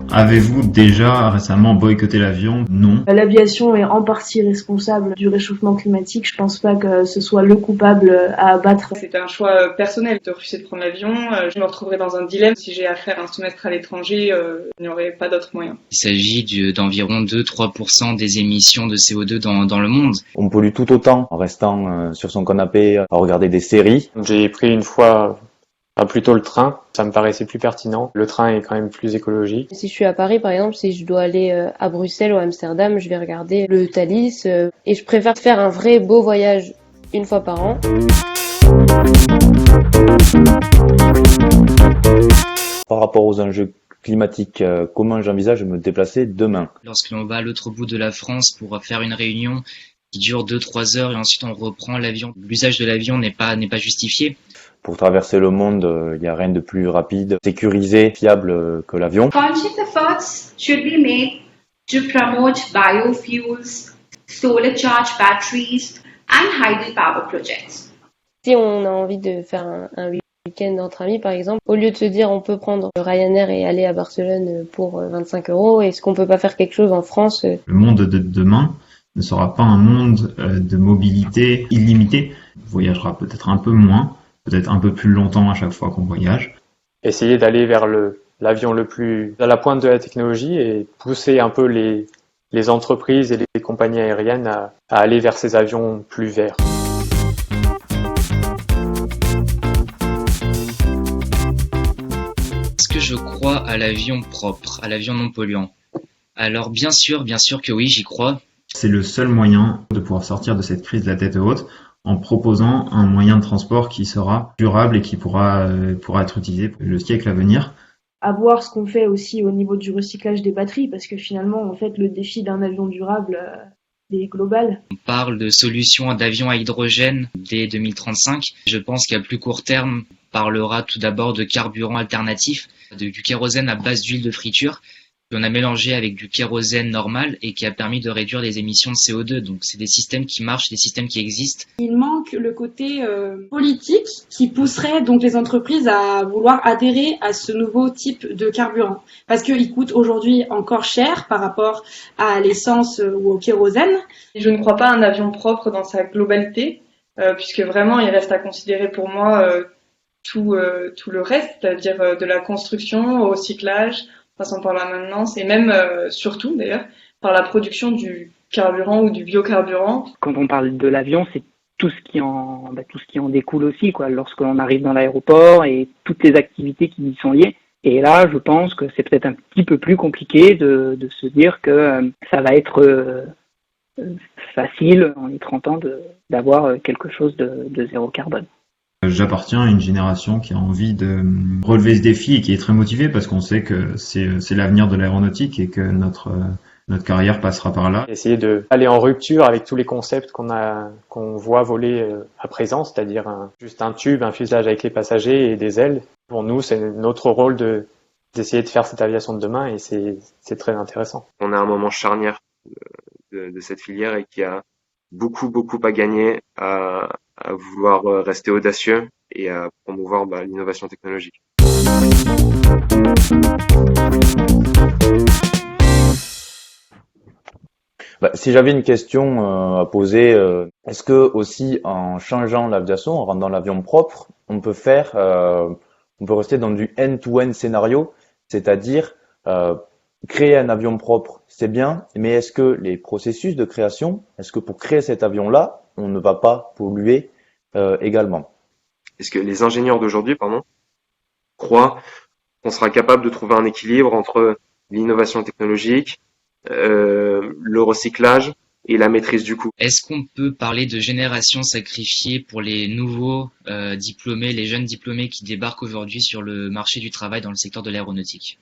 transport. Avez-vous déjà récemment boycotté l'avion? Non. L'aviation est en partie responsable du réchauffement climatique. Je pense pas que ce soit le coupable à abattre. C'est un choix personnel de refuser de prendre l'avion. Je me retrouverai dans un dilemme. Si j'ai à faire un semestre à l'étranger, il n'y aurait pas d'autre moyen. Il s'agit d'environ 2-3% des émissions de CO2 dans le monde. On pollue tout autant en restant sur son canapé à regarder des séries. J'ai pris une fois plutôt le train, ça me paraissait plus pertinent. Le train est quand même plus écologique. Si je suis à Paris, par exemple, si je dois aller à Bruxelles ou à Amsterdam, je vais regarder le Thalys et je préfère faire un vrai beau voyage une fois par an. Par rapport aux enjeux climatiques, comment j'envisage de me déplacer demain? Lorsque l'on va à l'autre bout de la France pour faire une réunion qui dure 2-3 heures et ensuite on reprend l'avion, l'usage de l'avion n'est pas justifié. Pour traverser le monde, il n'y a rien de plus rapide, sécurisé, fiable que l'avion. Conscious efforts should be made to promote biofuels, solar charge batteries and hydropower projects. Si on a envie de faire un week-end entre amis, par exemple, au lieu de se dire on peut prendre Ryanair et aller à Barcelone pour 25 €, est-ce qu'on peut pas faire quelque chose en France? Le monde de demain ne sera pas un monde de mobilité illimitée. On voyagera peut-être un peu moins, peut-être un peu plus longtemps à chaque fois qu'on voyage. Essayer d'aller vers l'avion le plus à la pointe de la technologie et pousser un peu les entreprises et les compagnies aériennes à aller vers ces avions plus verts. Est-ce que je crois à l'avion propre, à l'avion non polluant? Alors bien sûr que oui, j'y crois. C'est le seul moyen de pouvoir sortir de cette crise de la tête haute en proposant un moyen de transport qui sera durable et qui pourra être utilisé pour le siècle à venir. À voir ce qu'on fait aussi au niveau du recyclage des batteries, parce que finalement, en fait, le défi d'un avion durable est global. On parle de solutions d'avions à hydrogène dès 2035. Je pense qu'à plus court terme, on parlera tout d'abord de carburant alternatif, du kérosène à base d'huile de friture, qu'on a mélangé avec du kérosène normal et qui a permis de réduire les émissions de CO2. Donc c'est des systèmes qui marchent, des systèmes qui existent. Il manque le côté politique qui pousserait donc les entreprises à vouloir adhérer à ce nouveau type de carburant. Parce qu'il coûte aujourd'hui encore cher par rapport à l'essence ou au kérosène. Je ne crois pas à un avion propre dans sa globalité, puisque vraiment il reste à considérer pour moi tout le reste, c'est-à-dire de la construction au recyclage, passant par la maintenance et même, surtout d'ailleurs, par la production du carburant ou du biocarburant. Quand on parle de l'avion, c'est tout ce qui en découle aussi, quoi. Lorsque l'on arrive dans l'aéroport et toutes les activités qui y sont liées. Et là, je pense que c'est peut-être un petit peu plus compliqué de se dire que ça va être facile en y 30 ans d'avoir quelque chose de zéro carbone. J'appartiens à une génération qui a envie de relever ce défi et qui est très motivée parce qu'on sait que c'est l'avenir de l'aéronautique et que notre carrière passera par là. Essayer d'aller en rupture avec tous les concepts qu'on voit voler à présent, c'est-à-dire juste un tube, un fuselage avec les passagers et des ailes. Pour nous, c'est notre rôle d'essayer de faire cette aviation de demain et c'est très intéressant. On a un moment charnière de cette filière et qui a beaucoup à gagner à vouloir rester audacieux et à promouvoir l'innovation technologique. Si j'avais une question à poser, est-ce que aussi en changeant l'aviation, en rendant l'avion propre, on peut rester dans du end-to-end scénario, c'est-à-dire créer un avion propre, c'est bien, mais est-ce que les processus de création, est-ce que pour créer cet avion-là, on ne va pas polluer également? Est-ce que les ingénieurs d'aujourd'hui, croient qu'on sera capable de trouver un équilibre entre l'innovation technologique, le recyclage et la maîtrise du coût? Est-ce qu'on peut parler de génération sacrifiée pour les nouveaux diplômés, les jeunes diplômés qui débarquent aujourd'hui sur le marché du travail dans le secteur de l'aéronautique?